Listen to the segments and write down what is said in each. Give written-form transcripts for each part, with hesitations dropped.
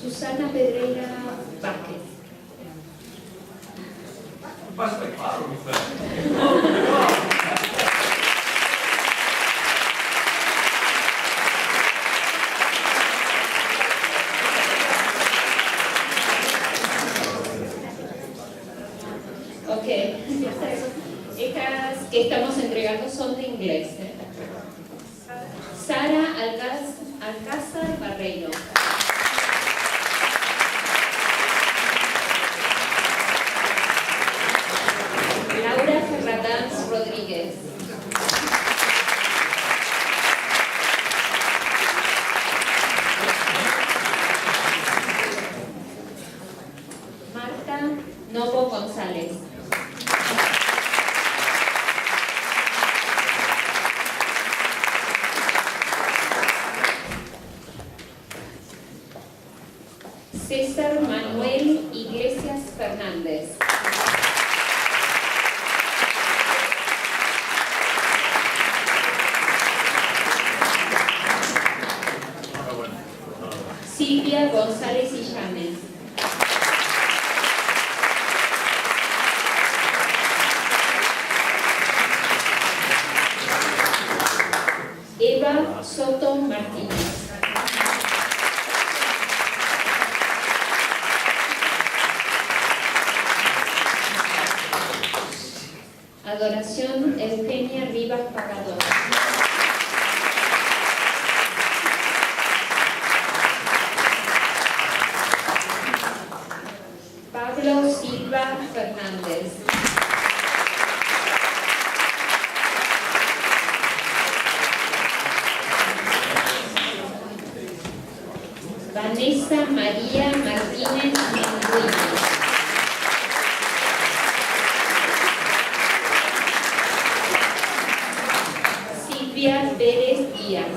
Susana Pedreira Vázquez. Basta claro, Ok, estas que estamos entregando son de inglés. Sara Alcázar Barreiro. Laura Ferradanz Rodríguez. Marta Novo González. César Manuel Iglesias Fernández. Silvia González Illanes. Eva Soto Martínez. Adoración Eugenia Rivas Pagador. Pablo Silva Fernández. Vanessa María Martínez Menduino. Silvia Pérez Díaz.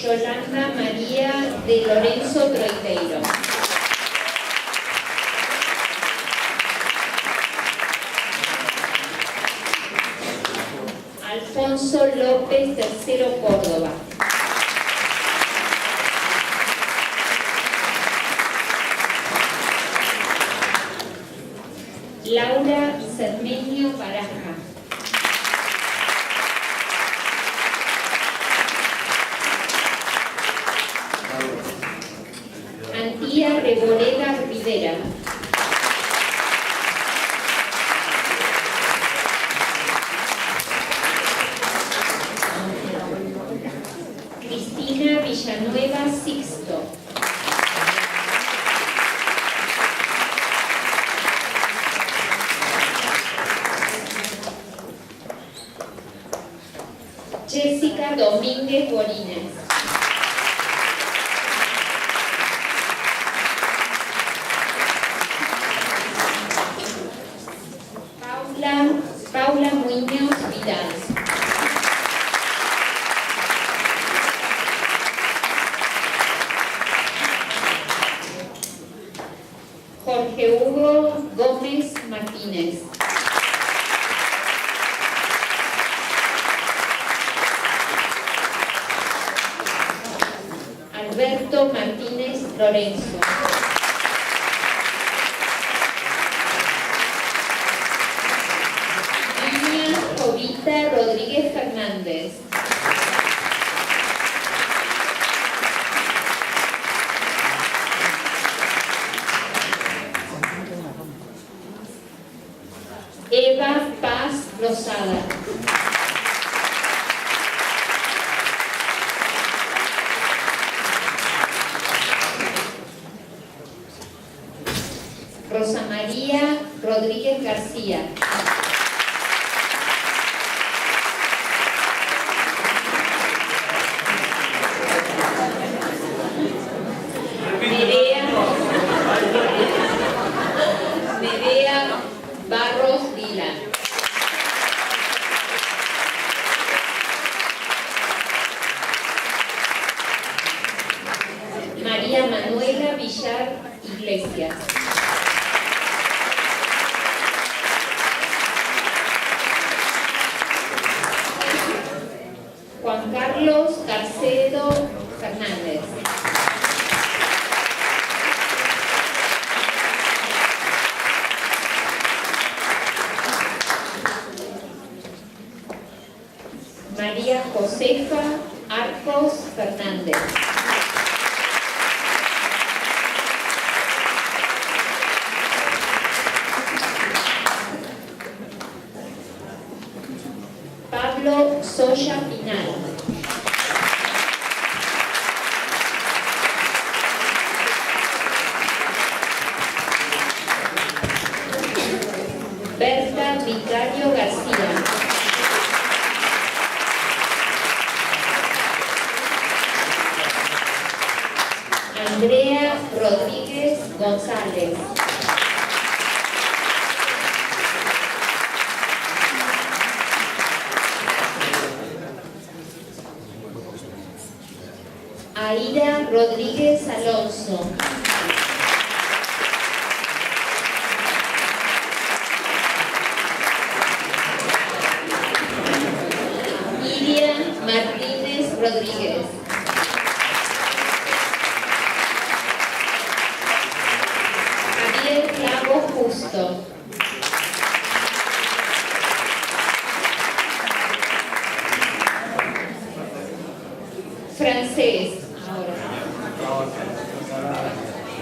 Yolanda María de Lorenzo Troiteiro. Alfonso López III Córdoba. Laura Cermeño Baraja. Antía Reboleda Rivera. Cristina Villanueva Sixto. Jessica Domínguez Bolines. Paula Muñoz Vidal. Jorge Hugo Gómez Martínez. Alberto Martínez Lorenzo. Jovita Rodríguez Fernández. Eva Paz Rosada. Rosa María Rodríguez García. Nerea Barros Vila. María Manuela Villar Iglesias. María Josefa Arcos Fernández. Pablo Soya Pinal. Berta Vicario García. Andrea Rodríguez González. Aida Rodríguez Alonso. Iria Martínez Rodríguez. Javier Clavo Justo. Francés.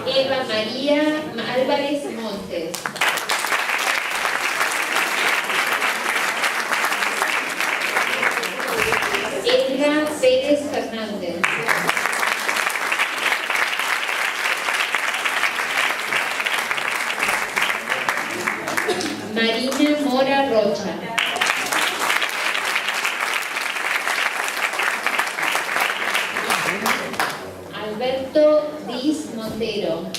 Eva María Álvarez Montes. Edgar Pérez Fernández. Marina Mora Rocha. Alberto Diz Montero.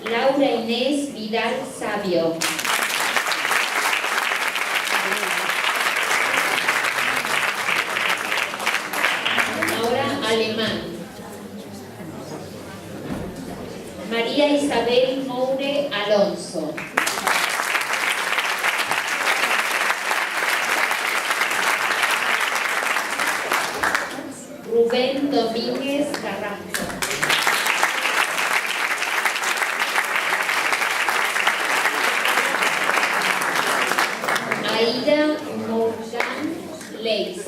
Laura Inés Vidal Sabio. Ahora Alemán. María Isabel Moure Alonso. Rubén Domínguez Carrasco. Aida Morgan Leis.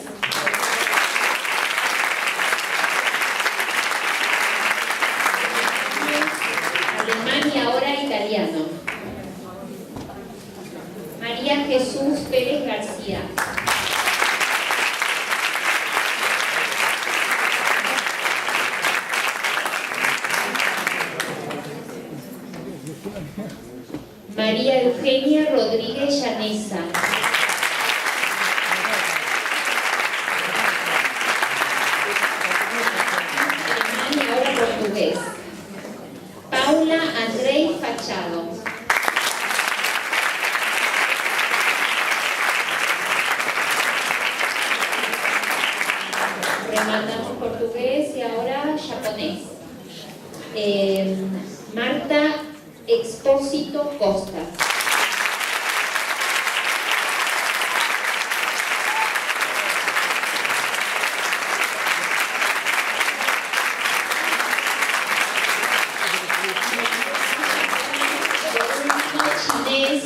Alemán y ahora italiano. María Jesús Pérez García. María Eugenia Rodríguez Llanesa. Alemán y ahora portugués. Paula Andrei Fachado. Rematamos portugués y ahora japonés. Marta Expósito Costa. Chinés.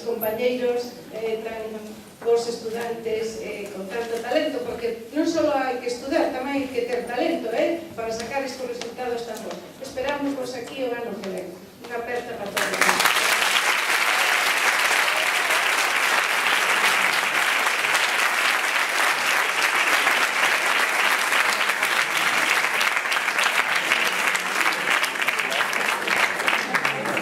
compañeiros vos estudantes con tanto talento, porque non só hai que estudar, tamén hai que ter talento para sacar estes resultados tan bons. Esperamos vos aquí o ano que ven. Unha aperta.